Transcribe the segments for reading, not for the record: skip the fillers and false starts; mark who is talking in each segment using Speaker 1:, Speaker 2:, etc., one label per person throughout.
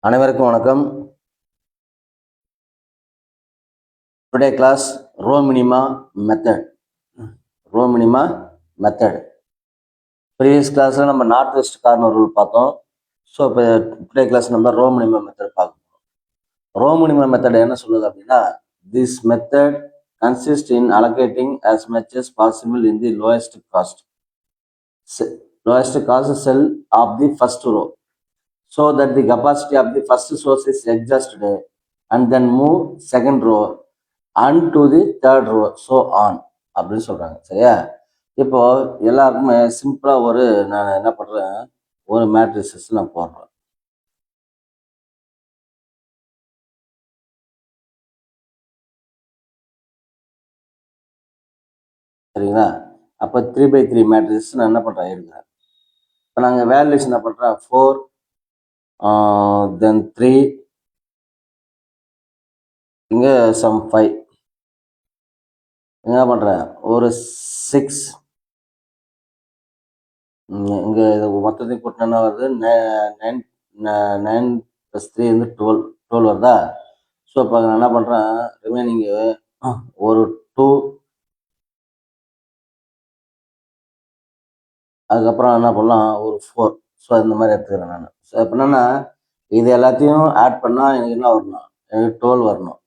Speaker 1: அனைவருக்கும் வணக்கம். Today class row minima method. Previous கிளாஸில் நம்ம நார்த் வெஸ்ட் கார்னர் ரூல் பார்த்தோம். ஸோ இப்போ டுடே கிளாஸ் நம்ம ரோ மினிமா மெத்தட் பார்க்கணும். ரோ மினிமா மெத்தட் என்ன சொல்லுது அப்படின்னா, this method consist in allocating as much as possible in the lowest cost cell of the first row so that the capacity of the first source is exhausted and then move second row and to the third row so on அப்படின்னு சொல்றாங்க. சரியா? இப்போ எல்லாருக்குமே சிம்பிளா நான் என்ன பண்றேன், ஒரு மேட்ரிசஸ் நான் போடுறேன். சரிங்களா? அப்போ 3x3 மேட்ரிக்ஸ் நான் என்ன பண்றேன் எழுதுறேன். இப்போ நாங்கள் வேல்யூஸ் என்ன பண்றேன், 4 தென் 3 இங்கே சம் 5 என்ன பண்றேன், ஒரு 6 இங்கே இது மொத்தத்தையும் கூட்டினா வருது 9 + 3 வந்து 12 வருதா. ஸோ இப்போ நான் என்ன பண்ணுறேன், ரிமைனிங்கு ஒரு 2 அதுக்கப்புறம் என்ன பண்ணலாம் ஒரு 4. ஸோ இந்த மாதிரி எடுத்துக்கிறேன் நான். ஸோ இப்போ என்னென்னா இது எல்லாத்தையும் ஆட் பண்ணால் எனக்கு என்ன வரணும், எனக்கு 12 வரணும்.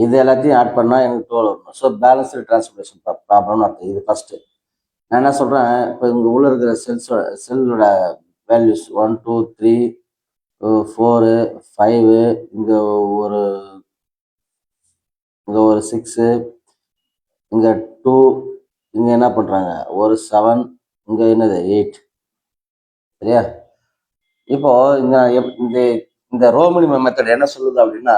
Speaker 1: இது எல்லாத்தையும் ஆட் பண்ணால் எனக்கு 12 வரணும். ஸோ பேலன்ஸ்டு டிரான்ஸ்போர்டேஷன் ப்ராப்ளம்னு அர்த்தம். இது ஃபஸ்ட்டு. நான் என்ன சொல்கிறேன், இப்போ இங்கே உள்ள இருக்கிற செல்லோட வேல்யூஸ் 1 2 3 4 5 இங்கே ஒரு 6 இங்கே 2 இங்கே என்ன பண்ணுறாங்க ஒரு 7 இங்கே என்னது 8. சரியா? இப்போ இந்த ரோ மினிமம் மெத்தட் என்ன சொல்லுது அப்படின்னா,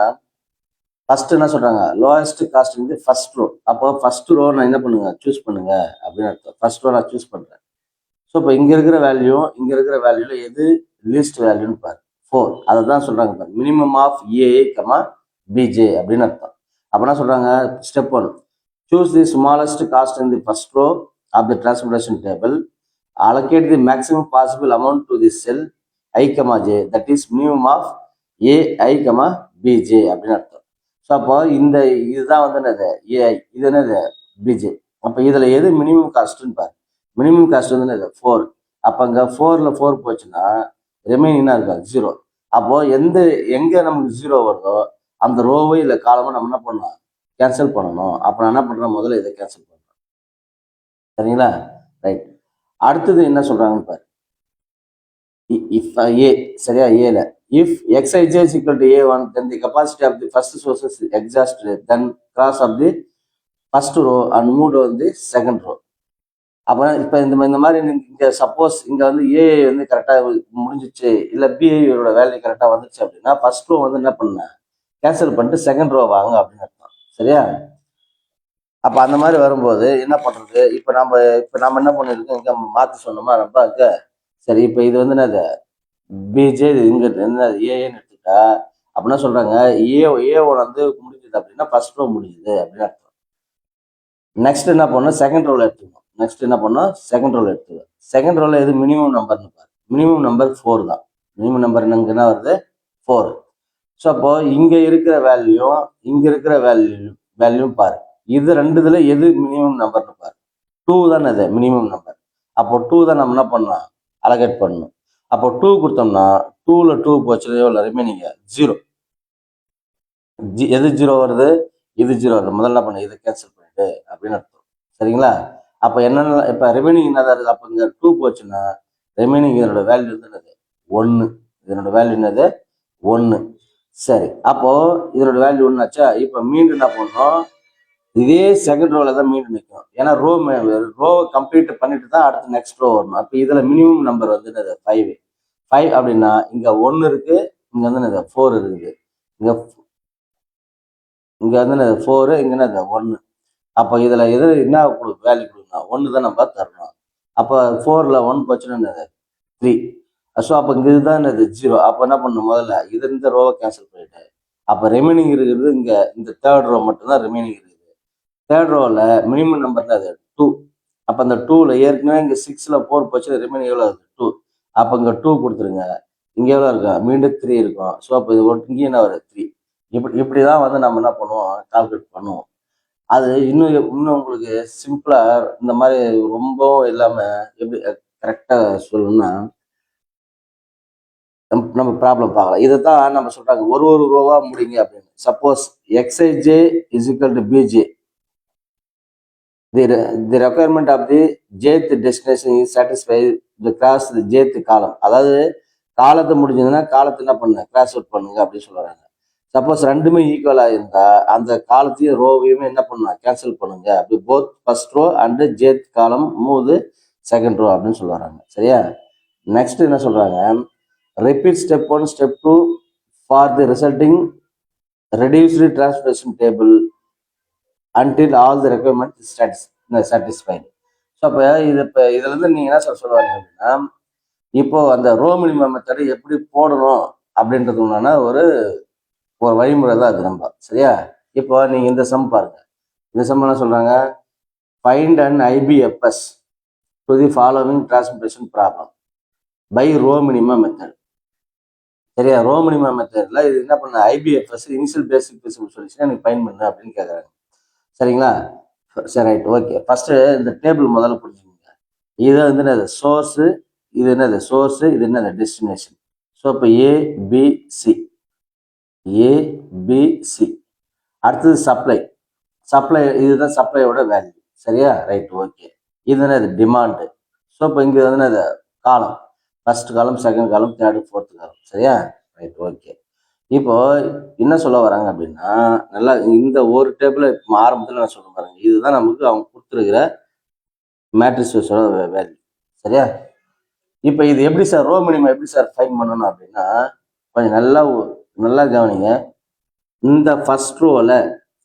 Speaker 1: ஃபர்ஸ்ட் என்ன சொல்றாங்க, லோயஸ்ட் காஸ்ட் வந்து ஃபர்ஸ்ட் ரோ. அப்போ ஃபர்ஸ்ட் ரோ நான் என்ன பண்ணுங்க, சூஸ் பண்ணுங்க அப்படின்னு அர்த்தம். ஃபர்ஸ்ட் ரோ நான் சூஸ் பண்றேன். ஸோ இப்போ இங்க இருக்கிற வேல்யூல எது லீஸ்ட் வேல்யூன்னு பாரு, 4. அதை தான் சொல்றாங்க பாரு, minimum of A comma B J அப்படின்னு அர்த்தம். அப்போ என்ன சொல்றாங்க, step 1, choose the smallest cost in the first row of the transportation table, allocate the maximum possible amount to the cell I, j, that is minimum of ai, bj அப்படின்னு அர்த்தம். So அப்போ இதுதான் வந்து என்னது ஏஐ, இது என்னது PJ. அப்போ இதுல எது மினிமம் காஸ்ட்னு பாரு. மினிமம் காஸ்ட் வந்து என்னது 4. அப்போ இங்கே 4ல் 4 போச்சுன்னா ரிமைனிங்னா இருக்காது 0. அப்போ எங்க நமக்கு 0 வருதோ அந்த ரோவை இல்லை காலமாக நம்ம என்ன பண்ணலாம், கேன்சல் பண்ணணும். அப்போ நான் என்ன பண்றேன், முதல்ல இதை கேன்சல் பண்றேன். சரிங்களா? ரைட். அடுத்தது என்ன சொல்றாங்கன்னு பாரு, இஃப் ஏ, சரியா, ஏல if xij is equal to a1 then the capacity of the first source is exhausted, then cross of the first row and move on the second row. அப்போ இப்போ இந்த மாதிரி இங்கே சப்போஸ் இங்கே வந்து ஏ வந்து கரெக்டாக முடிஞ்சிச்சு, இல்லை பிஐயோட வேல்யூ கரெக்டாக வந்துச்சு அப்படின்னா ஃபர்ஸ்ட் ரோ வந்து என்ன பண்ண கேன்சல் பண்ணிட்டு செகண்ட் ரோ வாங்க அப்படின்னு அர்த்தம். சரியா? அப்போ அந்த மாதிரி வரும்போது என்ன பண்ணுறது, இப்போ நம்ம என்ன பண்ணியிருக்கோம், இங்கே மாற்றி சொன்னோமா ரொம்ப இங்கே. சரி, இப்போ இது வந்து என்னது பிஜே, இங்கே என்ன ஏன்னு எடுத்துக்கிட்டா அப்படின்னா சொல்கிறாங்க, ஏ1 வந்து முடிஞ்சுது அப்படின்னா ஃபர்ஸ்ட் ரோ முடிஞ்சுது அப்படின்னு அர்த்தம். நெக்ஸ்ட் என்ன பண்ணணும், செகண்ட் ரோவில் எடுத்துக்கணும். செகண்ட் ரோவில் எது மினிமம் நம்பர்னு பாரு, மினிமம் நம்பர் 4 தான். மினிமம் நம்பர் என்ன வருது, 4. ஸோ அப்போ இங்கே இருக்கிற வேல்யூ பாரு. இது ரெண்டுல எது மினிமம் நம்பர்னு பாரு. 2 தானே அது மினிமம் நம்பர். அப்போ 2 தான் நம்ம என்ன பண்ணலாம், அலோகேட் பண்ணணும். அப்போ 2 கொடுத்தோம்னா 2ல் 2 போச்சு, எவ்வளோ ரிமைனிங் 0. எது 0 வருது, இது 0 வருது. முதல்ல என்ன பண்ண, இதை கேன்சல் பண்ணிட்டு அப்படின்னு அர்த்தம். சரிங்களா? அப்போ என்னென்ன இப்போ ரிமைனிங் என்னதான் இருக்குது, அப்போ இங்கே 2 போச்சுன்னா ரிமைனிங் இதனோட வேல்யூ என்னது 1. இதனோட வேல்யூ என்னது 1. சரி, அப்போ இதனோட வேல்யூ 1 ஆச்சா. இப்போ மீண்டும் என்ன பண்ணணும், இதே செகண்ட் ரோல தான் மீண்டும் நிற்கும். ஏன்னா ரோ கம்ப்ளீட் பண்ணிட்டு தான் அடுத்து நெக்ஸ்ட் ரோ வரணும். அப்போ இதுல மினிமம் நம்பர் வந்து என்னது 5 அப்படின்னா இங்க 1 இருக்கு, இங்க வந்து என்னது 4 இருக்குது. இங்க வந்து என்னது 4, இங்க என்னது 1. அப்போ இதுல எது என்ன வேல்யூ கொடுக்கணும், 1 தான் நம்ம தரணும். அப்போ 4ல் 1 போச்சுன்னா என்னது 3. ஸோ அப்போ இங்க இதுதான் என்னது 0. அப்போ என்ன பண்ணணும், முதல்ல இந்த ரோவை கேன்சல் பண்ணிட்டு அப்போ ரிமைனிங் இருக்கிறது இங்க இந்த தேர்ட் ரோ மட்டும்தான் ரிமைனிங் இருக்குது. தேர்ட் ரோவில் மினிமம் நம்பர் தான் அது 2. அப்போ அந்த 2ல் ஏற்கனவே இங்கே 6ல் 4 போச்சு, ரிமைனிங் எவ்வளோ 2. அப்போ இங்கே 2 கொடுத்துருங்க. இங்கே எவ்வளோ இருக்கும், மீண்டும் 3 இருக்கும். ஸோ அப்போ இது இங்கே என்ன வரும், 3. இப்படி தான் வந்து நம்ம என்ன பண்ணுவோம், கால்குலேட் பண்ணுவோம். அது இன்னும் உங்களுக்கு சிம்பிளா இந்த மாதிரி ரொம்ப இல்லாம எப்படி கரெக்டா சொல்லணும்னா நம்ம ப்ராப்ளம் பார்க்கலாம். இதைத்தான் நம்ம சொல்றாங்க ஒரு ரூபா முடிங்க அப்படின்னு. Suppose x i j is equal to b j, the requirement of the jth destination is satisfy the cross the jth column. அதாவது காலத்தை முடிஞ்சதுன்னா காலத்தை என்ன பண்ணுங்க, கிராஸ் அவுட் பண்ணுங்க அப்படின்னு சொல்றாங்க. சப்போஸ் ரெண்டுமே ஈக்குவலா இருந்தா அந்த காலத்தையும் ரோவையுமே என்ன பண்ணலாம், கேன்சல் பண்ணுங்க. அப்படி both first row and jth column move second row அப்படின்னு சொல்லுவாங்க. சரியா? நெக்ஸ்ட் என்ன சொல்றாங்க, repeat step 1 step 2 for the resulting reduced transportation table until all the requirement is satisfied. So அப்போ இதுல இருந்து நீங்க என்ன சொல்லுவாங்க அப்படின்னா, இப்போ அந்த ரோ மினிமம் மெத்தட் எப்படி போடணும் அப்படின்றது ஒரு வழிமுறை தான் அது நம்ம. சரியா? இப்போ நீங்க இந்த சம் பாருங்க. இந்த சம் என்ன சொல்றாங்க, find an IBFS to the following transportation problem by row minimum method. சரியா? ரோ மினிமம் மெத்தட்ல இது என்ன பண்ண, IBFS initial basic principal solution எனக்கு ஃபைண்ட் பண்ணு அப்படின்னு கேட்குறாங்க. சரிங்களா? சரி, ரைட், ஓகே. ஃபர்ஸ்ட் இந்த டேபிள் முதல்ல புரிஞ்சுக்கோங்க. இது வந்து என்னது சோர்ஸு, இது என்னது சோர்ஸு, இது என்னது டெஸ்டினேஷன். ஸோ இப்போ ஏபிசி, அடுத்தது சப்ளை இதுதான் சப்ளையோட வேல்யூ. சரியா? Right, okay. இது என்னது டிமாண்டு. ஸோ இப்போ இங்கே வந்து என்னது காலம், first column, second column, third, fourth காலம். சரியா? Right, okay. இப்போ என்ன சொல்ல வராங்க அப்படின்னா, நல்லா இந்த ஒரு டேபிள் ஆரம்பத்தில் நான் சொல்ல பாருங்க, இதுதான் நமக்கு அவங்க கொடுத்துருக்கிற மேட்ரிக்ஸோட வேல்யூ. சரியா? இப்போ இது எப்படி சார் ரோ மினிமம் எப்படி சார் ஃபைண்ட் பண்ணணும் அப்படின்னா, கொஞ்சம் நல்லா கவனிங்க. இந்த ஃபர்ஸ்ட் ரோவில்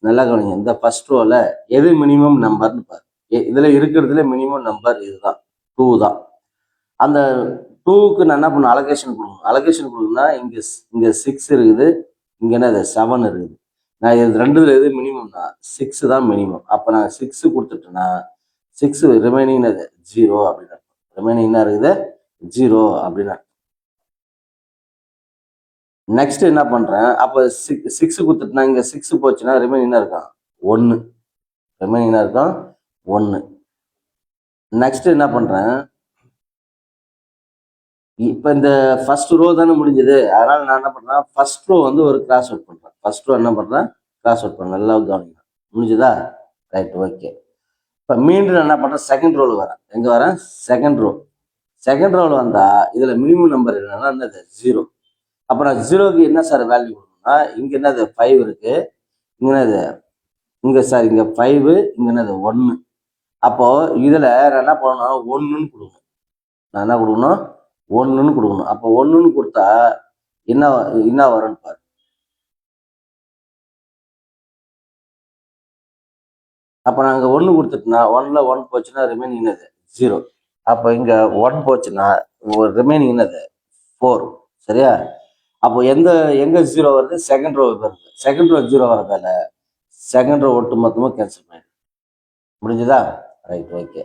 Speaker 1: நல்லா கவனிங்க. இந்த ஃபர்ஸ்ட் ரோவில் எது மினிமம் நம்பர்னு பாரு. இதுல இருக்கிறதுல மினிமம் நம்பர் இதுதான், 2 தான். அந்த 2க்கு நான் என்ன பண்ண, அலோகேஷன் கொடுக்கணும்னா இங்க 6 இருக்குது, இங்க என்னது 7 இருக்குது. நான் இது ரெண்டுல எது மினிமம்னா 6 தான் மினிமம். அப்ப நான் 6 கொடுத்துட்டேன்னா 6 ரிமைனிங் 0 அப்படின்னு, ரிமைனிங் என்ன இருக்குது 0 அப்படின்னு. நெக்ஸ்ட் என்ன பண்றேன், அப்ப 6 கொடுத்துட்டேன்னா இங்க 6 போச்சுன்னா ரிமைனிங் என்ன இருக்கும் 1, ரிமைனிங் என்ன இருக்கும் 1. நெக்ஸ்ட் என்ன பண்றேன், இப்போ இந்த ஃபர்ஸ்ட் ரோ தானே முடிஞ்சது, அதனால நான் என்ன பண்றேன், ஃபர்ஸ்ட் ரோ வந்து ஒரு கிராஸ் அவுட் பண்றேன். ஃபர்ஸ்ட் ரோ என்ன பண்றேன், கிராஸ் அவுட் பண்ண, நல்லா கவனிங்க. முடிஞ்சுதா? Right, okay. இப்போ மீண்டும் என்ன பண்றேன், செகண்ட் ரோல வரேன். எங்க வரேன், செகண்ட் ரோல வந்தா இதுல மினிமம் நம்பர் என்னன்னா என்னது 0. அப்ப நான் 0க்கு என்ன சார் வேல்யூ கொடுக்கணும்னா, இங்க என்னது 5 இருக்கு, இங்க என்னது இங்க 5, இங்க என்னது 1. அப்போ இதுல நான் என்ன பண்ணணும், 1ன்னு கொடுக்கணும். நான் என்ன கொடுக்கணும், 1ன்னு கொடுக்கணும். அப்போ 1ன்னு கொடுத்தா என்ன வரும்னு பாரு. அப்போ நாங்கள் 1 கொடுத்துட்டோம்னா 1ல 1 போச்சுன்னா ரிமைனிங் என்னது 0. அப்போ இங்க 1 போச்சுன்னா ரிமைனிங் என்னது 4. சரியா? அப்போ எங்க 0 வருது, செகண்ட் ரோ வருது. செகண்ட் ரோ 0 வரதால செகண்ட் ரோ ஒட்டு மொத்தமாக கேன்சல் பண்ணிடு. முடிஞ்சுதா? Right, okay.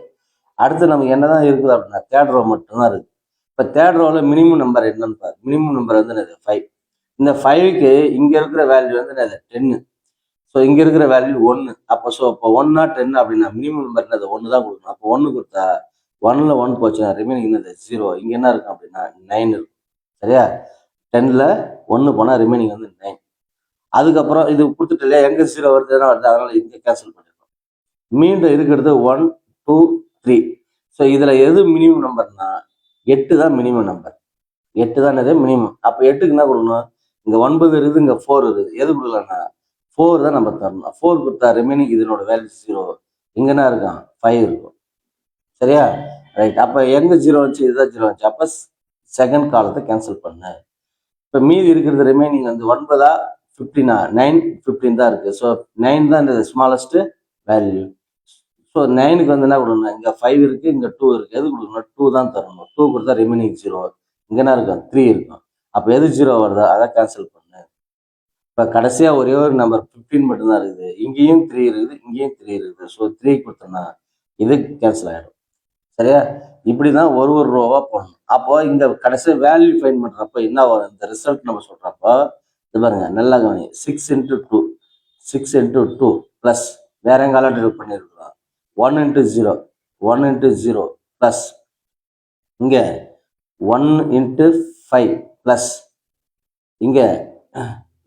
Speaker 1: அடுத்து நமக்கு என்னதான் இருக்குது அப்படின்னா தேர்ட் ரோ மட்டும்தான் இருக்கு. இப்போ தேர்ட் ரோவில் மினிமம் நம்பர் என்னன்னு பாரு. மினிமம் நம்பர் வந்து என்னது 5. இந்த 5க்கு இங்க இருக்கிற வேல்யூ வந்து என்னது 10. ஸோ இங்க இருக்கிற வேல்யூ 1. அப்போ இப்போ 1 10 அப்படின்னா மினிமம் நம்பர் என்னது 1 தான் கொடுக்கணும். அப்போ 1 கொடுத்தா 1ல 1 போச்சுன்னா ரிமைனிங் என்னது 0. இங்க என்ன இருக்கும் அப்படின்னா 9 இருக்கும். சரியா? 10ல 1 போனா ரிமைனிங் வந்து 9. அதுக்கப்புறம் இது கொடுத்துட்டு இல்லையா, எங்க 0 வருது அதனால இங்க கேன்சல் பண்ணிருக்கோம். மீண்டும் இருக்கிறது 1 2 3. ஸோ இதுல எது மினிமம் நம்பர்னா 8 தான் மினிமம் நம்பர். 8 தான் என்னது மினிமம். அப்போ 8க்கு என்ன கொடுக்கணும், இங்க 9 இருக்குது, இங்க 4 இருக்குது. எது கொடுக்கலாம்னா 4 தான் நம்ம தரணும். 4 கொடுத்தா ரிமைனிங் இதனோட வேல்யூ 0. இங்க என்ன இருக்கும் 5 இருக்கும். சரியா? ரைட். அப்ப எங்க 0 வந்துச்சு, இதுதான் 0 வந்துச்சு. அப்ப செகண்ட் காலத்தை கேன்சல் பண்ணு. இப்ப மீதி இருக்கிறது ரிமைனிங் வந்து 9 15 9 15 தான் இருக்கு. ஸோ 9 தான் இந்த ஸ்மாலஸ்ட் வேல்யூ. ஸோ 9க்கு வந்து என்ன கொடுக்கணும், இங்க 5 இருக்கு, இங்க 2 இருக்கு. எது கொடுக்கணும், 2 தான் தரணும். 2 கொடுத்தா ரிமைனிங் 0. இங்க என்ன இருக்கும் 3 இருக்கும். அப்ப எது 0 வருதோ அதை கேன்சல் பண்ணு. இப்ப கடைசியா ஒரே ஒரு நம்பர் 15 மட்டும்தான் இருக்குது. இங்கேயும் 3 இருக்குது, இங்கேயும் 3 இருக்குது. ஸோ 3 கொடுத்தோம்னா இது கேன்சல் ஆயிடும். சரியா? இப்படிதான் ஒரு ஒரு ரோவா போடணும். அப்போ இந்த கடைசி வேல்யூ ஃபைண்ட் பண்றப்போ என்ன வரும்? இந்த ரிசல்ட் நம்ம சொல்றப்போ இது பாருங்க, நல்லா கவனி. 6 × 2 6 × 2 பிளஸ் வேற எங்க அலாட் பண்ணிருக்கிறோம் 1 × 0 1 × 0 பிளஸ் இங்க 1 × 5 பிளஸ் இங்க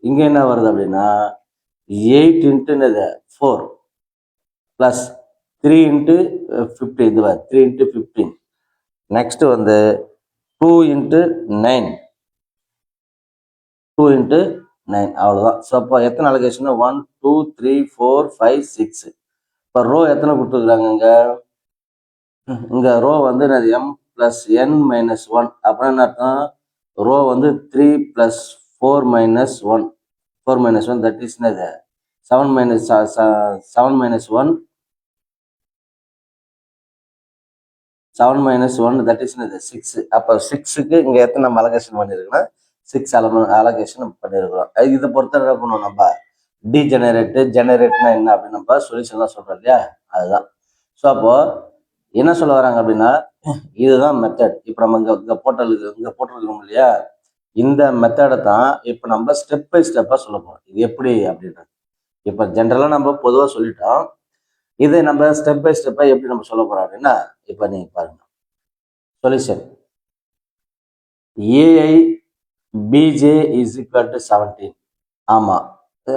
Speaker 1: இங்க என்ன வருது அப்படின்னா 8 × 4 பிளஸ் 3 × 15 இது 3 × 15. நெக்ஸ்ட் வந்து 2 × 9 2 × 9 அவ்வளோதான். ஸோ அப்போ எத்தனை அலோகேஷன்? 1 2 3 4 5 6. இப்போ ரோ எத்தனை கொடுத்துருக்குறாங்க இங்க ரோ வந்து m + n - 1. அப்புறம் என்ன அர்த்தம்? ரோ வந்து 3 + 4 - 1 4 - 1 தட் இஸ் என்னது 7 - 1 7 - 1 தட் இஸ் என்னது 6. அப்போ 6க்கு இங்க எத்தனை நம்ம அலோகேஷன் பண்ணிருக்கோம்னா 6 அலோகேஷன் பண்ணிருக்கிறோம். இதை பொறுத்த என்ன பண்ணுவோம் நம்ம ஜெனரேட்னா என்ன அப்படின்னு நம்ம சொல்யூஷன்லாம் சொல்றோம் இல்லையா, அதுதான். ஸோ அப்போ என்ன சொல்ல வராங்க அப்படின்னா இதுதான் மெத்தட். இப்போ நம்ம இங்க போட்டிருக்கிறோம் இல்லையா, இந்த மெத்தடை தான் இப்போ நம்ம ஸ்டெப் பை ஸ்டெப்பா சொல்ல போறோம். இது எப்படி அப்படின்றது இப்போ ஜென்ரலா நம்ம பொதுவாக சொல்லிட்டோம். இதை நம்ம ஸ்டெப் பை ஸ்டெப்பா எப்படி நம்ம சொல்ல போறோம் அப்படின்னா, இப்போ நீங்க பாருங்க solution. A I B J is equal to 17. ஆமா,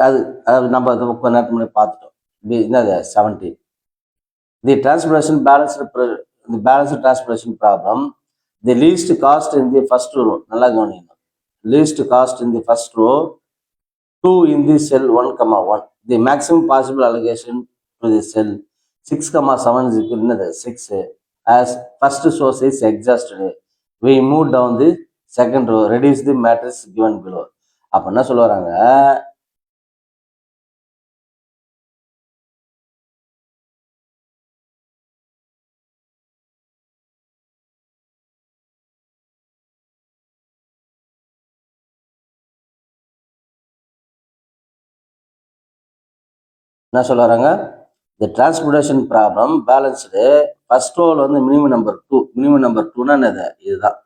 Speaker 1: அது நம்ம கொஞ்ச நேரத்துக்கு முன்னாடி பார்த்துட்டோம். என்னது 17. The balanced transportation problem, the least cost in the first row, நல்லா கவனிக்கணும். Least cost in the first row, 2 in the cell 1, 1. The maximum possible allocation to the cell 6, 7 is equal to 6. As first source is exhausted, we move down the second row, reduce the matrix given below. அப்ப என்ன சொல்ல வராங்க, என்ன சொல்ல வராங்க, the transportation problem balanced first row வந்து minimum number 2. Minimum number 2னா என்னது, இதுதான்.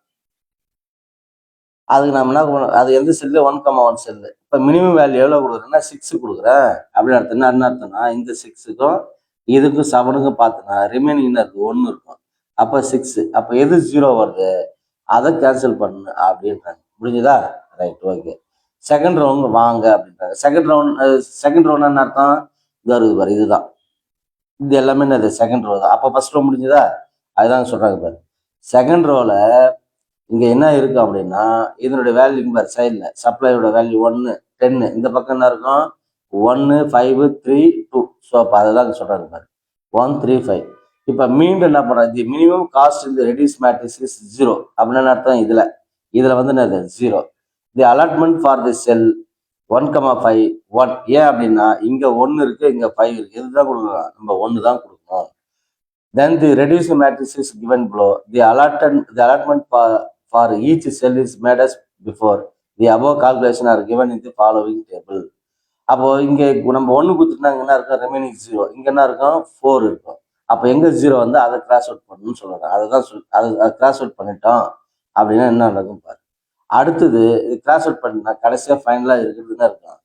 Speaker 1: அதுக்கு நம்ம என்ன பண்ணணும், அது எந்த செல்லு 1, 1 செல்லு. இப்போ மினிமம் வேல்யூ எவ்வளோ கொடுக்குறேன்னா 6 கொடுக்குறேன் அப்படின்னு அர்த்தம். என்ன அர்த்தம்னா இந்த 6க்கும் இதுக்கும் 7க்கும் பார்த்தோன்னா ரிமைனிங் என்ன இருக்கு 1 இருக்கும். அப்போ 6. அப்போ எது 0 வருது அதை கேன்சல் பண்ணு அப்படின்றாங்க. முடிஞ்சுதா? Right, okay. செகண்ட் ரவுண்ட் வாங்க அப்படின்றாங்க. செகண்ட் ரவுண்ட் என்ன அர்த்தம், இது வருது பாரு, இதுதான். இது எல்லாமே என்னது செகண்ட் ரோ தான். அப்போ ஃபர்ஸ்ட் ரோ முடிஞ்சுதா? அதுதான் சொல்றாங்க பாரு. செகண்ட் ரோல இங்க என்ன இருக்கு அப்படின்னா இதனுடைய வேல்யூ பாரு சைட்ல சப்ளையோட வேல்யூ 1 10. இந்த பக்கம் என்ன இருக்கும் 1 5 3 2. ஸோ அப்போ அதை தான் சொல்றாங்க பாரு 1 3 5. இப்போ மீண்டும் என்ன பண்றாங்க, தி மினிமம் காஸ்ட் இந்த ரெடியூஸ் மேட்ரிக்ஸ் இஸ் 0 அப்படின்னு அர்த்தம். இதுல வந்து என்னது 0. தி அலாட்மெண்ட் ஃபார் தி செல் 1, 5 1. ஏன் அப்படின்னா இங்க 1 இருக்கு, இங்க 5 இருக்கு. எதுதான் கொடுக்கணும், நம்ம 1 தான் கொடுக்கணும். Then the reduced matrix is given below. The allotment for each cell is made as before. The above calculation are given in the following table. அப்போ இங்க நம்ம 1 கொடுத்துட்டாங்க, என்ன இருக்கும் ரிமைனிங் 0. இங்க என்ன இருக்கும் 4 இருக்கும். அப்போ எங்க 0 வந்து அதை கிராஸ் அவுட் பண்ணணும்னு சொல்றாங்க. அதுதான் அது கிராஸ் அவுட் பண்ணிட்டோம் அப்படின்னா என்ன நடக்கும் பாரு. அடுத்தது இது கிராஸ் அவுட் பண்ணினா கடைசியா ஃபைனலா இருக்கிறதுதான் இருக்கும்.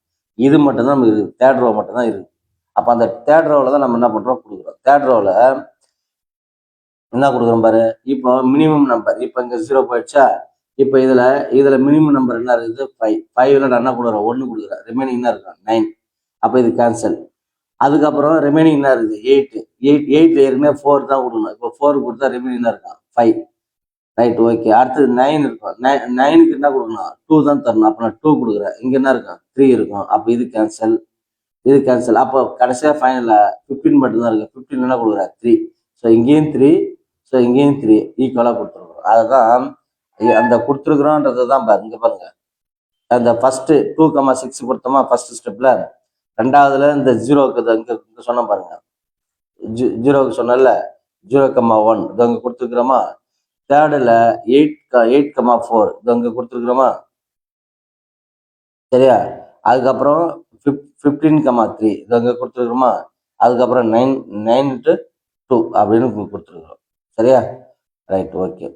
Speaker 1: இது மட்டும் தான் நமக்கு இருக்கு, தேர்ட் ரோ மட்டும் தான் இருக்கு. அப்போ அந்த தேர்ட் ரோவில் தான் நம்ம என்ன பண்றோம் கொடுக்குறோம். தேர்ட் ரோவில் என்ன கொடுக்குறோம் பாரு. இப்போ மினிமம் நம்பர், இப்போ இங்க 0 போயிடுச்சா. இப்போ இதுல மினிமம் நம்பர் என்ன இருக்குது 5. 5ல நான் என்ன கொடுக்குறேன் 1 கொடுக்குறேன். ரிமைனிங் என்ன இருக்கும் 9. அப்போ இது கேன்சல். அதுக்கப்புறம் ரிமைனிங் என்ன இருக்குது 8. 8ல ஏற்கனவே 4 தான் கொடுக்கணும். இப்போ 4 கொடுத்தா ரிமைனிங் என்ன இருக்கும் 5. Right, okay. அடுத்தது 9 இருக்கும். 9க்கு என்ன கொடுக்கணும் 2 தான் தரணும். அப்போ நான் 2 கொடுக்குறேன். இங்க என்ன இருக்கும் 3 இருக்கும். அப்போ இது கேன்சல், இது கேன்சல். அப்போ கடைசியா ஃபைனல்ல 15 மட்டும்தான் இருக்கு. 15 என்ன கொடுக்குறேன் 3. ஸோ இங்கேயும் 3, ஸோ இங்கேயும் 3 ஈக்குவலாக கொடுத்துருக்குறோம். அதுதான் அந்த கொடுத்துருக்குறோன்றது தான் பாருங்க. இங்க பாருங்க, அந்த ஃபர்ஸ்ட் 2, 6 கொடுத்தோமா ஃபர்ஸ்ட் ஸ்டெப்ல. ரெண்டாவதுல இந்த 0க்கு இங்க சொன்ன பாருங்க, 0க்கு சொன்னல 0, 1 இது அங்க கொடுத்துருக்குறோமா. தேர்டுல 8, 4 இது அங்க கொடுத்துருக்குறோமா, சரியா. அதுக்கப்புறம் 15, 3 இது அங்க கொடுத்துருக்குறோமா. அதுக்கப்புறம் 9 × 2 அப்படின்னு கொடுத்துருக்குறோம். சரியா? Right, okay.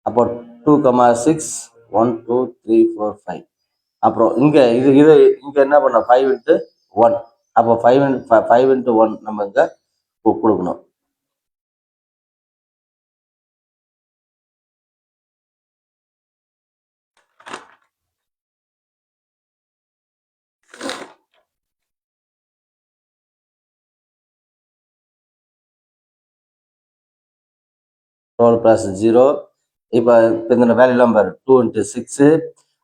Speaker 1: அப்போ 2,6 1 2 3 4 5. அப்புறம் இங்க இது இங்க என்ன பண்ண 5 இன்ட்டு 1. அப்போ 5 இன்ட்டு 1 நம்ம இங்க கொடுக்கணும். Twelve plus 0. இப்போ இந்த வேல்யூலாம் பாரு, 2 இன்ட்டு 6,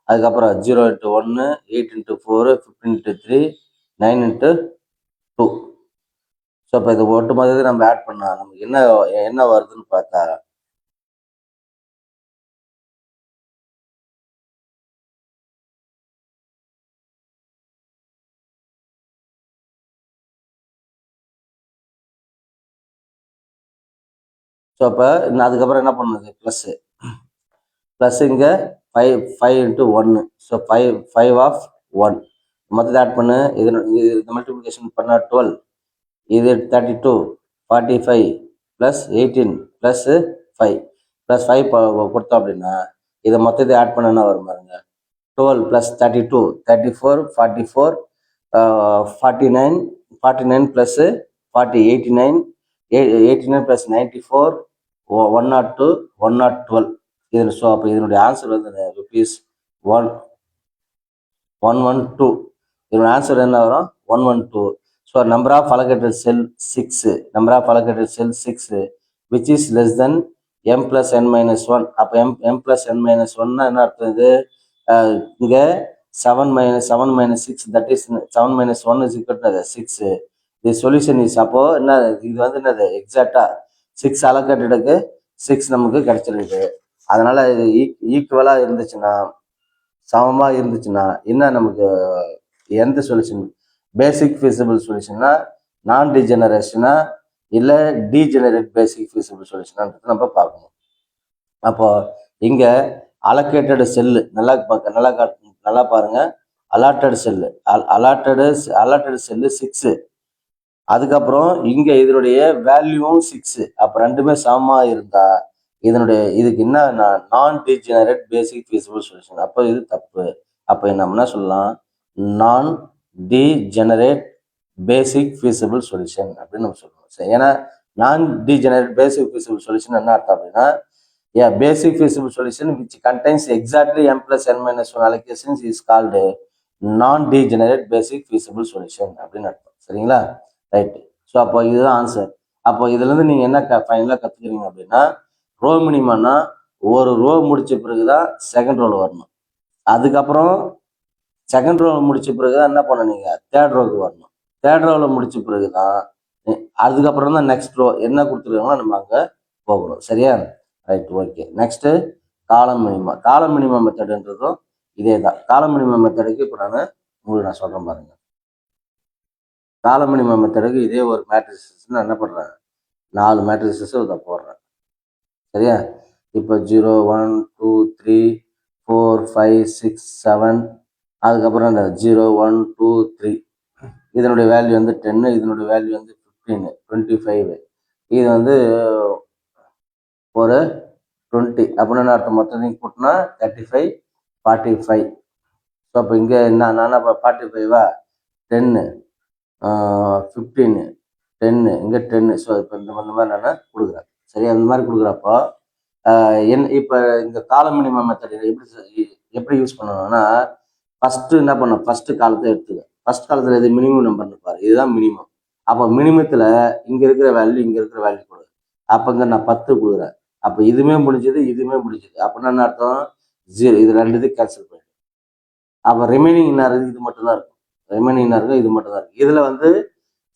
Speaker 1: அதுக்கப்புறம் 0 into 1, 8 into 4, 15 into 3, 9 into 2. So இப்போ இது ஒட்டு மொத்தத்தை நம்ம ஆட் பண்ணா நமக்கு என்ன வருதுன்னு பார்த்தா, ஸோ அப்போ அதுக்கப்புறம் என்ன பண்ணுது, ப்ளஸ் இங்கே 5 இன்ட்டு 1. ஸோ 5 ஆஃப் 1 மொத்தத்தை ஆட் பண்ணு. இது மல்டிப்ளிகேஷன் பண்ணால் 12, இது 32, 45 ப்ளஸ் 18 ப்ளஸ் 5 ப்ளஸ் 5 கொடுத்தோம் அப்படின்னா இதை மொத்தத்தை ஆட் பண்ணனா வரும் பாருங்க. 12 ப்ளஸ் 32 34 44 49 49 ப்ளஸ் 40 89 ப்ளஸ் 94 102 112. இது ஸோ அப்போ இதனுடைய ஆன்சர் வந்து ருபீஸ் 112. இதனுடைய ஆன்சர் என்ன வரும், 112. So number of allocated cell 6, number of allocated cell 6 which is less then m plus n minus 1. அப்போ m plus n minus 1 என்ன அர்த்தம், இது இங்கே 7 minus 6, that is 7 minus 1 is equal to 6. The solution is, அப்போ என்ன இது வந்து என்னது எக்ஸாக்டா 6 அலோகேட்டடுக்கு 6 நமக்கு கிடைச்சிருக்கு. அதனால இது ஈக்குவலா இருந்துச்சுன்னா, சமமா இருந்துச்சுன்னா என்ன நமக்கு எந்த சொல்யூஷன், பேசிக் ஃபீஸிபிள் சொல்யூஷன்னா, நான் டிஜெனரேஷனா இல்லை டீஜெனரேட் பேசிக் ஃபீஸிபிள் சொல்யூஷனான்றது நம்ம பார்க்கணும். அப்போ இங்க அலோகேட்டட் செல்லு நல்லா பாருங்க. Allotted cell 6. அதுக்கப்புறம் இங்க இதனுடைய வேல்யூவும் 6. அப்ப ரெண்டுமே சமமா இருந்தா இதுக்கு என்ன நான் டிஜெனரேட் பேசிக் ஃபீஸிபிள் சொல்யூஷன். அப்போ இது தப்பு. அப்போ நம்ம என்ன சொல்லலாம், நான் டிஜெனரேட் பேசிக் ஃபீஸிபிள் சொல்யூஷன் அப்படின்னு நம்ம சொல்லுவோம். சரி, ஏன்னா நான் டிஜெனரேட் பேசிக் ஃபீஸிபிள் சொல்யூஷன் என்ன அர்த்தம் அப்படின்னா, basic feasible solution which contains exactly m plus n minus 1 allocations is called non-degenerate basic feasible solution அப்படின்னு அர்த்தம். சரிங்களா? ரைட். ஸோ அப்போ இதுதான் ஆன்சர். அப்போ இதுல இருந்து நீங்க என்ன ஃபைனலாக கத்துக்கிறீங்க அப்படின்னா, ரோ மினிமம்னா ஒரு ரோ முடிச்ச பிறகுதான் செகண்ட் ரோல வரணும். அதுக்கப்புறம் செகண்ட் ரோ முடிச்ச பிறகுதான் என்ன பண்ண, நீங்க தேர்ட் ரோக்கு வரணும். தேர்ட் ரோல முடிச்ச பிறகுதான் அதுக்கப்புறம் தான் நெக்ஸ்ட் ரோ என்ன கொடுத்துருக்காங்களோ நம்ம அங்க போகணும். சரியா? Right, okay. Next column minimum மெத்தடுன்றதும் இதே தான். காலம் மினிமம் மெத்தடுக்கு இப்போ நான் சொல்றேன் பாருங்க. காலம் மினிமம் மெத்தடுக்கு இதே ஒரு மேட்ரிக்ஸ் நான் என்ன பண்றேன், 4 மேட்ரிக்ஸஸ் இதை போடுறேன். சரியா? இப்போ 0 1 2 3 4 5 6 7, அதுக்கப்புறம் இந்த 0 1 2 3 இதனுடைய வேல்யூ வந்து 10, இதனுடைய வேல்யூ வந்து 15 25, இது வந்து ஒரு 20. அப்படின்னு என்ன அர்த்தம், மொத்தத்தையும் கூட்டினா 35 45. ஸோ அப்போ இங்கே நான் 45 10 15 10 இங்கே 10. ஸோ இப்போ இந்த மாதிரி நான் கொடுக்குறேன். சரியா? இந்த மாதிரி கொடுக்குறப்போ இப்போ இந்த காலம் மினிமம் மெத்தட் எப்படி யூஸ் பண்ணணும்னா, ஃபர்ஸ்ட் என்ன பண்ணும், ஃபர்ஸ்ட் காலத்தை எடுத்துக்க. ஃபர்ஸ்ட் காலத்தில் எது மினிமம் நம்பர்னு பாரு, இதுதான் மினிமம். அப்போ மினிமத்தில் இங்கே இருக்கிற வேல்யூ கொடு. அப்போ இங்கே நான் 10 கொடுக்குறேன். அப்போ இதுவுமே முடிஞ்சது, அப்படின்னா என்ன அர்த்தம், 0. இது ரெண்டு கேன்சல் பண்ணிடு. அப்போ ரிமைனிங் என்ன இருக்குது, இது மட்டும் தான் இருக்கும். இது மட்டும் தான் இருக்கு. இதுல வந்து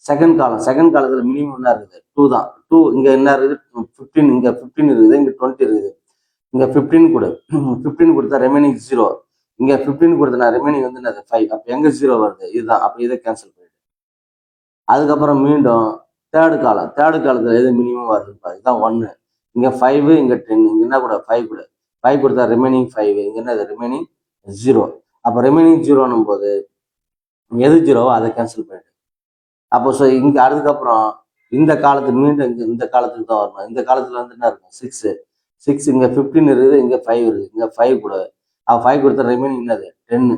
Speaker 1: செகண்ட் காலத்துல மினிமம் என்ன இருக்குது, 2 தான். 2 இங்க என்ன இருக்குது, 15. இங்க 15 இருக்குது, இங்க 20 இருக்குது. இங்க 15 கொடு. 15 கொடுத்தா ரிமைனிங் 0. இங்க 15 கொடுத்தா ரிமைனிங் வந்து 5. அப்ப எங்க 0 வருது, இதுதான். அப்ப இதை கேன்சல் பண்ணிடு. அதுக்கப்புறம் மீண்டும் தேர்டு காலத்துல எது மினிமம் வருது, இதுதான் 1. இங்க 5, இங்க 10, இங்க என்ன கூட 5 கூட 5 கொடுத்தா ரிமைனிங் 5, இங்க என்ன ரிமைனிங் 0. அப்ப ரிமைனிங் 0 போது எது 0வோ அதை கேன்சல் பண்ணிடு. அப்போ ஸோ இங்கே அதுக்கப்புறம் இந்த காலத்துக்கு மீண்டும் இந்த காலத்துக்கு தான் வரணும். இந்த காலத்தில் வந்து என்ன இருக்கும்? 6 இங்கே 15 இருக்குது, இங்கே 5 இருக்குது, இங்கே 5 கூட அப்போ 5 கொடுத்த ரிமைனிங் என்னது? 10.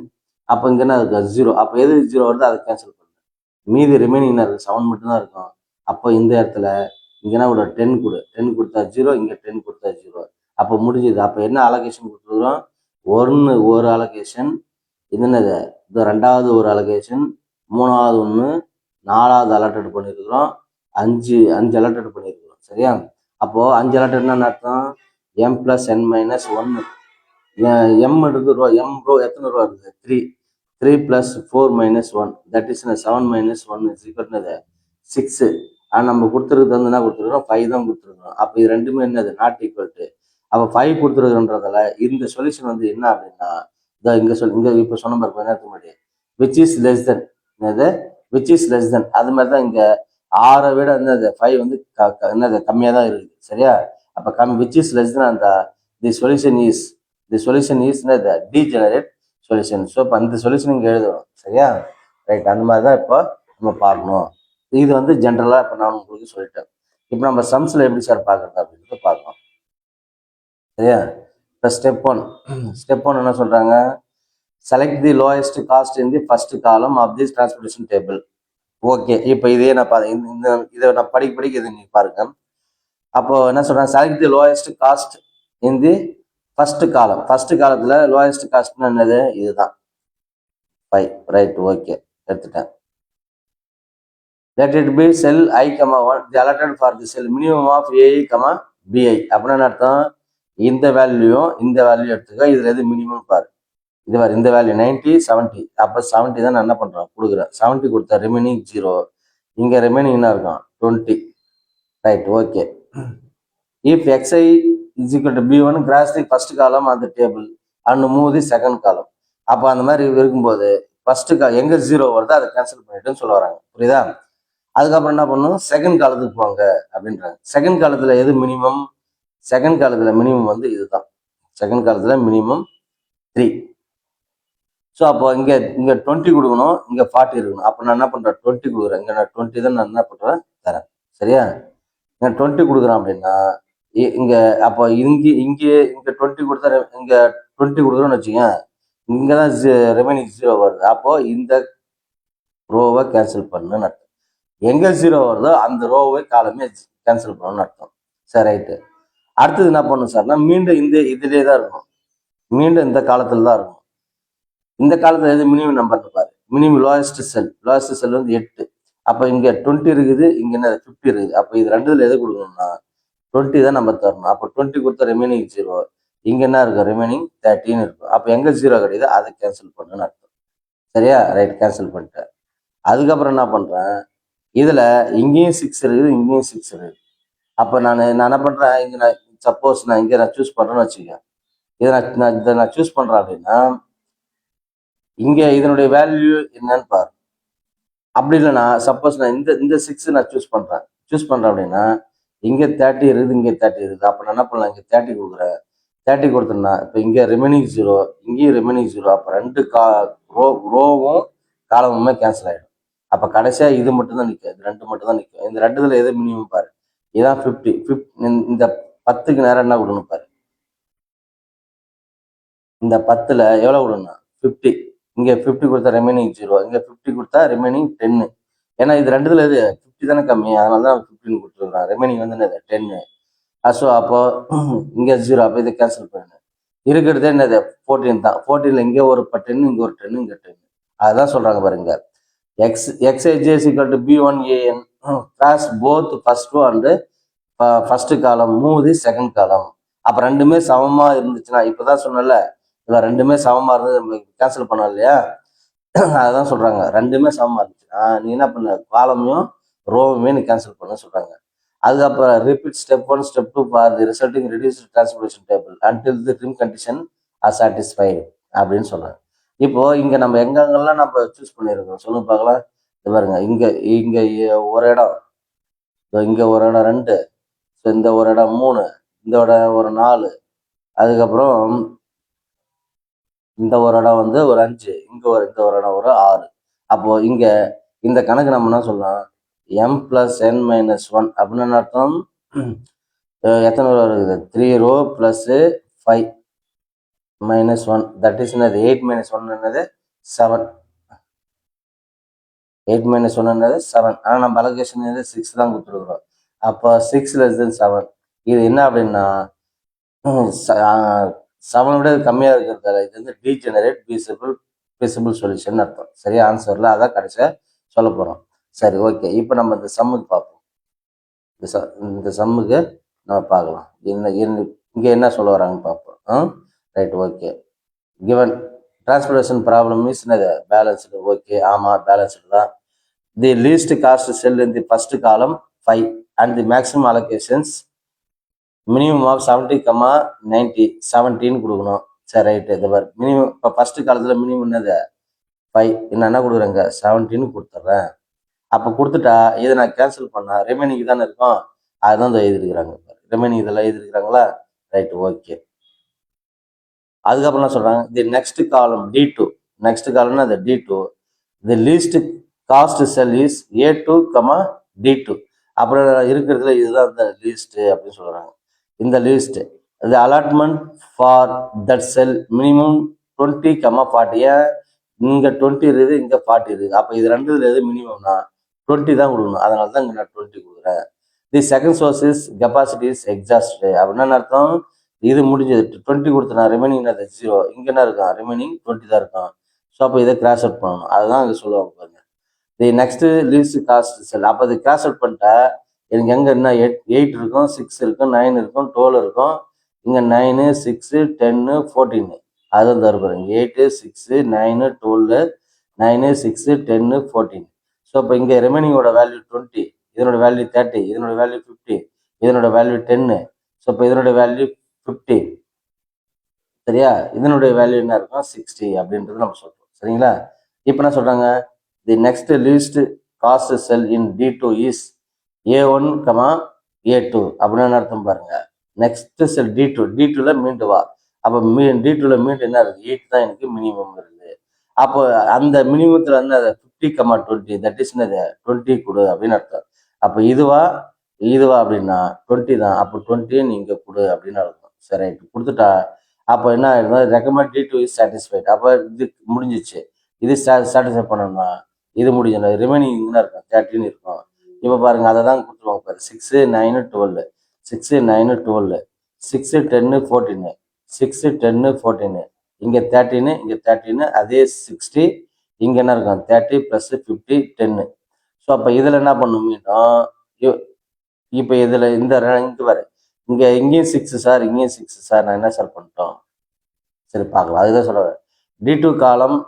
Speaker 1: அப்போ இங்கே என்ன இருக்கு? 0. அப்போ எது 0 வருதோ அதை கேன்சல் பண்ணுங்க. மீதி ரிமைனிங் என்ன இருக்குது? 7 மட்டும்தான் இருக்கும். அப்போ இந்த இடத்துல இங்கே என்ன கூட 10 கொடு, 10 கொடுத்தா 0, இங்கே 10 கொடுத்தா 0. அப்போ முடிஞ்சுது. அப்போ என்ன அலோகேஷன் கொடுத்துருக்குறோம்? ஒரு அலோகேஷன், இது என்னது? இது ரெண்டாவது ஒரு அலோகேஷன், மூணாவது ஒன்று, நாலாவது அலாட்டட் பண்ணியிருக்கிறோம், அஞ்சு அலாட்டட் பண்ணியிருக்கிறோம். சரியா? அப்போ 5 அலாட்டட்னா என்ன அர்த்தம்? m+n-1. எம்ன்றது ரூபா, ரோ எத்தனை ரூபா இருக்குது? 3 + 4 - 1 that is 7 - 1 is equal to 6. ஆனால் நம்ம கொடுத்துருக்கிறது வந்து என்ன கொடுத்துருக்கோம்? 5 தான் கொடுத்துருக்கோம். அப்போ இது ரெண்டுமே என்னது? Not equal to. அப்போ 5 கொடுத்துருக்குன்றதால இந்த சொல்யூஷன் வந்து என்ன அப்படின்னா, இங்கே இப்போ சொன்ன மாதிரி கொஞ்ச நேரத்துக்கு முன்னாடி விச் இஸ் லெஸ் தென், என்னது? விச் இஸ் லெஸ் தென். அது மாதிரி தான் இங்கே 6 விட என்னது? 5 வந்து என்னது? கம்மியாக தான் இருக்குது. சரியா? அப்போ விச் இஸ் லெஸ் தென் அந்த தி சொல்யூஷன் இஸ் என்னது? Degenerate solution. ஸோ இப்போ அந்த சொல்யூஷன் இங்கே எழுதணும். சரியா? ரைட். அந்த மாதிரி தான் இப்போ நம்ம பார்க்கணும். இது வந்து ஜென்ரலாக இப்போ நான் உங்களுக்கு சொல்லிட்டேன். இப்போ நம்ம சம்ஸில் எப்படி சார் பார்க்குறது அப்படின்றத பார்க்கலாம். சரியா? இப்போ ஸ்டெப் ஒன் என்ன சொல்கிறாங்க? Select the lowest cost in the first column of this transportation table. Okay. இப்போ இதே நான் இதை நான் படிக்க இது நீங்கள் பாருங்க. அப்போ என்ன சொல்கிறேன்? Select the lowest cost in the first காலம். ஃபர்ஸ்ட் காலத்தில் லோயஸ்ட் காஸ்ட்னா என்னது? இதுதான் 5. ரைட். ஓகே, எடுத்துட்டேன். Let it be cell I, 1 the allotted for the cell minimum of AI, BI. அப்படின்னு அர்த்தம், இந்த வேல்யூ எடுத்துக்க. இதுல எது மினிமம் பாரு. இது பாரு, இந்த வேல்யூ 90, 70. அப்போ 70 தான் நான் என்ன பண்றேன்? கொடுக்குறேன். 70 கொடுத்தா ரிமைனிங் 0. இங்க ரிமைனிங் என்ன இருக்கும்? 20. Right. Okay. If xi is equal to b1 cross the first column on the table and move the second column. அப்போ அந்த மாதிரி இருக்கும்போது ஃபர்ஸ்ட் எங்க 0 வருதோ அதை கேன்சல் பண்ணிட்டுன்னு சொல்ல வராங்க. புரியுதா? அதுக்கப்புறம் என்ன பண்ணும்? செகண்ட் காலத்துக்கு போங்க அப்படின்றாங்க. செகண்ட் காலத்துல எது மினிமம்? செகண்ட் காலத்துல மினிமம் வந்து இதுதான். செகண்ட் காலத்துல மினிமம் 3. ஸோ அப்போ இங்க 20 கொடுக்கணும், இங்க 40 இருக்கணும். அப்போ நான் என்ன பண்றேன்? 20 கொடுக்குறேன். இங்க நான் 20 தான் நான் என்ன பண்றேன்? தரேன். சரியா? இங்க 20 கொடுக்குறேன் அப்படின்னா இங்க அப்போ இங்க 20 கொடுத்தா இங்க 20 கொடுக்குறோம்னு வச்சுங்க, இங்கதான் ரிமைனிங் 0 வருது. அப்போ இந்த ரோவை கேன்சல் பண்ணுன்னு அர்த்தம். எங்க 0 வருதோ அந்த ரோவை காலமே கேன்சல் பண்ணணும்னு அர்த்தம். சரி, ரைட்டு. அடுத்தது என்ன பண்ணும் சார்னா, மீண்டும் இதுலேயே தான் இருக்கணும். மீண்டும் இந்த காலத்துல தான் இருக்கும். இந்த காலத்துல எது மினிமம் நம்பர்னு பாரு. மினிமம் லோயஸ்ட் செல் வந்து 8. அப்போ இங்க 20 இருக்குது, இங்க என்ன 50 இருக்குது. அப்போ இது ரெண்டுல எது கொடுக்கணும்னா 20 தான் நம்ம தரணும். அப்போ 20 கொடுத்த ரிமைனிங் 0. இங்க என்ன இருக்கும்? ரிமைனிங் 13 இருக்கும். அப்போ எங்க 0 கிடையாது அதை கேன்சல் பண்ணுன்னு அர்த்தம். சரியா? ரைட். கேன்சல் பண்ணிட்டேன். அதுக்கப்புறம் என்ன பண்றேன்? இதுல இங்கேயும் 6 இருக்குது, இங்கேயும் 6 இருக்குது. அப்போ நான் என்ன பண்றேன்? இங்க நான் சப்போஸ் நான் இங்க நான் சூஸ் பண்றேன்னு வச்சுக்கேன். இதை நான் சூஸ் பண்றேன் அப்படின்னா இங்க இதனுடைய வேல்யூ என்னன்னு பாரு. அப்படி இல்லைன்னா சப்போஸ் நான் இந்த 6 நான் சூஸ் பண்றேன் அப்படின்னா இங்க 30 இருக்குது, இங்க 30 இருக்குது. அப்ப நான் என்ன பண்ணலாம்? இங்க 30 கொடுக்குறேன். 30 கொடுத்தேன்னா இப்ப இங்க ரிமைனிங் 0, இங்கேயும் ரிமைனிங் 0. அப்ப ரெண்டு ரோவும் காலமுமே கேன்சல் ஆயிடும். அப்ப கடைசியா இது மட்டும் தான் நிற்கும். இது 2 மட்டும் தான் நிற்கும். இந்த 2ல எது மினிமம் பாரு. இதான் 50. இந்த 10க்கு நேரம் என்ன கொடுக்கணும் பாரு. இந்த 10ல எவ்வளவு கொடுக்கணும்? 50. இங்க 50 கொடுத்தா ரிமைனிங் 0, இங்க 50 கொடுத்தா ரிமைனிங் 10. ஏன்னா இது 2ல எது 50 தானே கம்மி, அதனாலதான் 15 கொடுத்துருக்கான். ரிமைனிங் வந்து என்னது? 10. ஸோ அப்போ இங்க 0. அப்போ இதை கேன்சல் பண்ணு. இருக்கிறதே என்னது? 14 தான். 14ல இங்க ஒரு 10, இங்க ஒரு 10, இங்க 10. அதுதான் சொல்றாங்க பாருங்க. xij is equal to b1an cross both first row and first column, move the second column. அப்ப ரெண்டுமே சமமா இருந்துச்சுன்னா, இப்பதான் சொன்னல, இல்ல ரெண்டுமே சமமா இருந்து நம்ம கேன்சல் பண்ணோம் இல்லையா? அதான் சொல்றாங்க. ரெண்டுமே சமமா இருந்துச்சுன்னா நீ என்ன பண்ண? காலமையும் ரோவுமே நீ கேன்சல் பண்ண சொல்றாங்க. அதுக்கப்புறம் repeat step 1, step 2 for the resulting reduced transportation table until the trim condition R satisfied அப்படின்னு சொல்றாங்க. இப்போ இங்க நம்ம எங்கெங்கெல்லாம் நம்ம சூஸ் பண்ணியிருக்கோம் சொல்லுங்க பார்க்கலாம். இது பாருங்க, இங்க ஒரு இடம், இங்க ஒரு இடம் 2, இந்த ஒரு இடம் 3, இந்த இடம் ஒரு 4, அதுக்கப்புறம் இந்த ஒரு இடம் வந்து ஒரு 5, இந்த ஒரு இடம் ஒரு 6. அப்போ இங்க இந்த கணக்கு நம்ம என்ன சொல்லலாம், m + n - 1 அப்படின்னு என்ன அர்த்தம், எத்தனை ரோ இருக்குது, 3 ரோ ப்ளஸ் 5 - 1 தட் இஸ் என்னது 8 - 1 என்னது 7. 8 - 1 என்னது 7. ஆனால் நம்ம அலோகேஷன் 6 தான் கொடுத்துருக்குறோம். அப்போ 6 < 7. இது என்ன அப்படின்னா 7 விட கம்மியாக இருக்கிறதால இது வந்து டீஜெனரேட் பீசபிள் சொல்யூஷன் அர்த்தம். சரியா, ஆன்சரில் அதான் கடைசியாக சொல்ல போகிறோம். சரி, ஓகே. இப்போ நம்ம இந்த சம்முக்கு பார்ப்போம். இந்த சம்முக்கு நம்ம பார்க்கலாம். இங்கே என்ன சொல்ல வராங்கன்னு பார்ப்போம். Right, okay. Given transportation problem is என்னது பேலன்ஸ்டு. ஓகே, ஆமாம், பேலன்ஸ்டு தான். The least cost cell in the first column 5 and the maximum allocations minimum of 70, 90 17 கொடுக்கணும். சரி, ரைட்டு. இது பாரு, மினிமம் இப்போ ஃபர்ஸ்ட் காலத்தில் மினிமம் என்னது 5, என்ன கொடுக்குறேங்க 17 கொடுத்துட்றேன். அப்போ கொடுத்துட்டா இதை நான் கேன்சல் பண்ணா ரிமைனிங் தானே இருக்கும், அதுதான் இந்த எழுதிருக்கிறாங்க. ரிமைனிங் இதெல்லாம் எழுதிருக்கிறாங்களா, ரைட்டு, ஓகே. அதுக்கப்புறம் சொல்கிறாங்க தி நெக்ஸ்ட் காலம் D2. நெக்ஸ்ட் காலம்னா அது D2. The least cost sell is A2, D2. அப்புறம் இருக்கிறதுல இதுதான் இந்த லீஸ்ட் அப்படின்னு சொல்கிறாங்க. இந்த least the allotment for that sell minimum 20, 40. ஏன் இங்கே 20 இருக்குது, இங்கே 40 இருக்குது. அப்போ இது ரெண்டுல எது மினிமம்னா 20 தான் கொடுக்கணும். அதனால தான் இங்கே நான் 20 கொடுக்குறேன். The second source is capacity is exhaust. அப்படின்னா அர்த்தம், இது முடிஞ்சது 20 கொடுத்தனா ரிமைனிங் அது 0. இங்கே என்ன இருக்கும், ரிமைனிங் 20 தான் இருக்கும். ஸோ அப்போ இதை கிராஸ் அவுட் பண்ணணும். அதுதான் இங்கே சொல்லுவாங்க பாருங்க. தி நெக்ஸ்ட் லீஸ்ட் காஸ்ட் செல். அப்போ இது கிராஸ் அவுட் பண்ணிட்டா எனக்கு எங்கே என்ன 8 இருக்கும், 6 இருக்கும், 9 இருக்கும், 12 இருக்கும். இங்கே 9, 6, 10, 14 அதுதான் தருப்பாரு. 8, 6, 9, 12, 9, 6, 10, 14. ஸோ இப்போ இங்கே ரிமைனிங்கோட வேல்யூ 20, இதனோட வேல்யூ 30, இதனோட வேல்யூ 50, இதனோட வேல்யூ 10. ஸோ இப்போ இதனோட வேல்யூ 50. சரியா, இதனுடைய வேல்யூ என்ன இருக்கும் 60 அப்படின்றது நம்ம சொல்றோம். சரிங்களா, இப்போ என்ன சொல்றாங்க, the next least cost cell in D2 is A1, A2 அப்படின்னு அர்த்தம் பாருங்க. நெக்ஸ்ட் செல் D2ல மீண்டு வா. அப்போ D2ல மீண்டு என்ன இருக்கு 8 தான் எனக்கு மினிமம் இருக்குது. அப்போ அந்த மினிமத்துல வந்து அதை 50, 20 தட் இஸ் 20 கொடு அப்படின்னு அர்த்தம். அப்போ இதுவா அப்படின்னா 20 தான். அப்போ 20 நீங்க கொடு அப்படின்னு அர்த்தம். சரி, கொடுத்துட்டா அப்போ என்ன ஆயிடும், ரெக்கமெண்ட் D2 இஸ் சாட்டிஸ்ஃபைட். அப்போ இது முடிஞ்சிச்சு. இது சாட்டிஸ்ஃபை பண்ணணும்னா இது முடிஞ்சணும். ரிமைனிங் என்ன இருக்கும் 13 இருக்கும். இப்போ பாருங்க, அதை தான் கொடுத்துருவாங்க பாரு. 6, 9, 12, 6, 9, 12, 6, 10, 14, 6, 10, 14, இங்கே 13, இங்கே 13, அதே 60, இங்கே என்ன இருக்கும் 30 + 50, 10. ஸோ அப்போ இதில் என்ன பண்ணும் மீண்டும், இப்போ இதில் இந்த இங்கே பாரு, இங்கேயும் 6 சார், இங்கேயும் 6 சார், நான் என்ன சார் பண்ணிட்டோம். சரி, பார்க்கலாம். அதுதான் சொல்லுவேன். D2 காலம்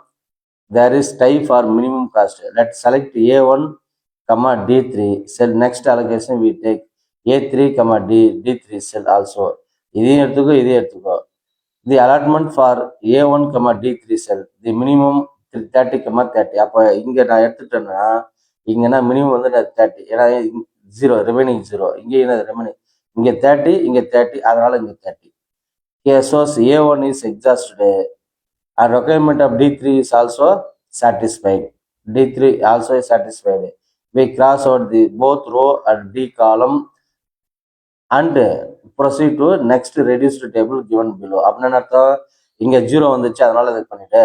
Speaker 1: there is tie for minimum cost. Let's select A1, D3 cell. Next allocation we take A3, D3 cell also. இதையும் எடுத்துக்கோ. The allotment for A1, D3 cell, the minimum 30, 30. அப்போ இங்கே நான் எடுத்துட்டேன்னா இங்கன்னா மினிமம் வந்து 30, ஏன்னா 0 ரிமைனிங் 0. இங்கே என்ன ரிமைனிங், இங்கே 30, இங்கே 30, அதனால இங்கே 30. Source A1 is exhausted and requirement of D3 is also satisfied. D3 also is satisfied. We cross out the both row and D column and proceed to next reduced table given below. அப்படின்னு அர்த்தம், இங்க 0 வந்துச்சு அதனால இதை பண்ணிட்டு,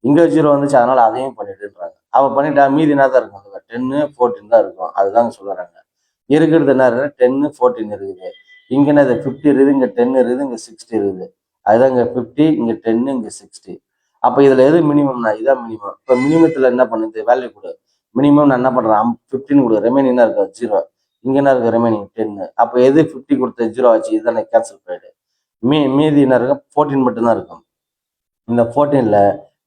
Speaker 1: இங்க 0 வந்துச்சு அதனால அதையும் பண்ணிட்டுன்றாங்க. அவ பண்ணிட்டா மீதி என்ன தான் இருக்கும், 10, 14 தான் இருக்கும். அதுதாங்க சொல்லுறாங்க. இருக்கிறது என்ன இருக்கு 10, 14 இருக்குது. இங்க என்னது 50 இருக்குது, இங்க 10 இருக்குது, இங்க 60 இருக்குது. அதுதான் இங்க 50, இங்க 10, இங்க 60. அப்போ இதுல எது மினிமம்னா இதான் மினிமம். இப்போ மினிமத்துல என்ன பண்ணுது, வேல்யூ கொடு. மினிமம் நான் என்ன பண்றேன் 15 கொடு, ரிமைனிங் என்ன இருக்கும் 0. இங்க என்ன இருக்கு ரிமைனிங் 10. அப்போ எது 50 கொடுத்த 0 ஆச்சு, இதுதான் கேன்சல் பண்ணிடு. மீதி என்ன இருக்கும் 14 மட்டும்தான் இருக்கும். இந்த 14ல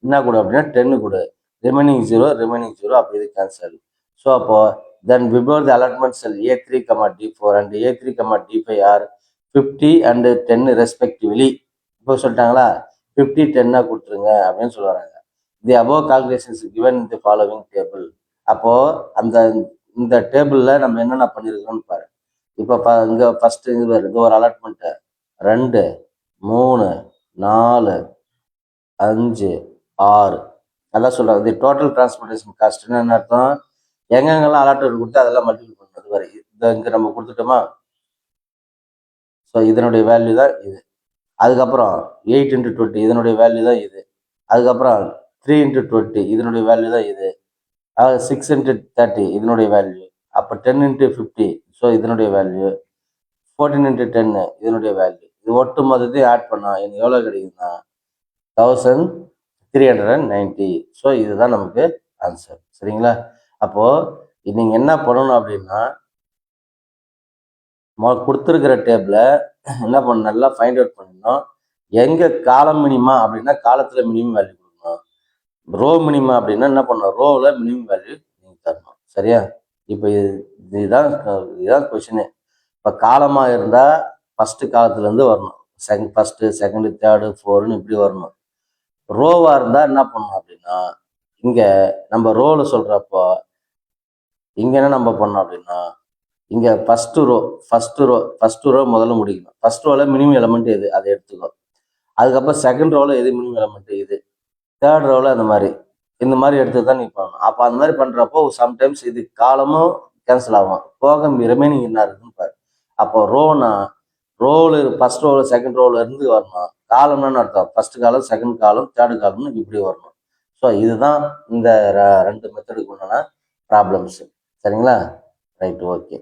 Speaker 1: என்ன கொடு அப்படின்னா 10 கொடு, ரிமைனிங் 0, அப்போ இது கேன்சல். ஸோ அப்போ then before the allotment cell A3, D4 and A3, D5 are 50 and 10 respectively. இப்போ சொல்லிட்டாங்களா 50, 10 கொடுத்துருங்க அப்படின்னு சொல்லுவாங்க. தி above calculations given in the following table. அப்போ இந்த டேபிள்ல நம்ம என்னென்ன பண்ணிருக்கோம்னு பாரு. இப்போ இங்க ஃபர்ஸ்ட் இது வருது ஒரு அலாட்மெண்ட் 2, 3, 4, 5, 6 அதான் சொல்றாங்க. தி டோட்டல் டிரான்ஸ்போர்டேஷன் காஸ்ட் என்ன அர்த்தம், எங்கெங்கெல்லாம் அலாட்டட் கொடுத்து அதெல்லாம் மல்டிபிள் பண்ணுறது வரை இங்கே நம்ம கொடுத்துட்டோமா. ஸோ இதனுடைய வேல்யூ தான் இது. அதுக்கப்புறம் 8 × 20 இதனுடைய வேல்யூ தான் இது. அதுக்கப்புறம் 3 × 20 இதனுடைய வேல்யூ தான் இது. 6 × 30 இதனுடைய வேல்யூ. அப்போ 10 × 50 ஸோ இதனுடைய வேல்யூ. 14 × 10 இதனுடைய வேல்யூ. இது ஒட்டு மொத்தத்தையும் ஆட் பண்ணா எனக்கு எவ்வளோ கிடைக்குதுன்னா 1390. ஸோ இதுதான் நமக்கு ஆன்சர். சரிங்களா? அப்போது நீங்கள் என்ன பண்ணணும் அப்படின்னா கொடுத்துருக்கிற டேபிளை என்ன பண்ணணும், நல்லா ஃபைண்ட் அவுட் பண்ணணும். எங்கே காலம் மினிமா அப்படின்னா காலத்தில் மினிமம் வேல்யூ கொடுக்கணும். ரோ மினிமா அப்படின்னா என்ன பண்ணணும், ரோவில் மினிமம் வேல்யூ நீங்கள் தரணும். சரியா? இப்போ இதுதான் கொஷினு. இப்போ காலமாக இருந்தால் ஃபஸ்ட்டு காலத்துலேருந்து வரணும். ஃபஸ்ட்டு, செகண்டு, தேர்டு, ஃபோர்னு இப்படி வரணும். ரோவாக இருந்தால் என்ன பண்ணணும் அப்படின்னா இங்கே நம்ம ரோவில் சொல்கிறப்போ இங்கே என்ன நம்ம பண்ணோம் அப்படின்னா இங்கே ஃபஸ்ட்டு ரோ முதல்ல முடிக்கணும். ஃபஸ்ட் ரோவில் மினிமம் எலமெண்ட் எது அதை எடுத்துக்கோ. அதுக்கப்புறம் செகண்ட் ரோவில் எது மினிமம் எலமெண்ட் இது, தேர்ட் ரோவில் இந்த மாதிரி எடுத்து தான் நீ பண்ணணும். அப்போ அந்த மாதிரி பண்ணுறப்போ சம்டைம்ஸ் இது காலமும் கேன்சல் ஆகும், போக ரிமைனிங் என்ன இருக்குன்னு பாரு. அப்போ ரோவில் ஃபஸ்ட் ரோவில் செகண்ட் ரோவில் இருந்து வரணும். காலம்னு அர்த்தம் ஃபஸ்ட்டு காலம், செகண்ட் காலம், தேர்டு காலம்னு இப்படி வரணும். ஸோ இதுதான் இந்த 2 மெத்தடுக்கு உண்டான ப்ராப்ளம்ஸு. சரிங்களா? Right, okay.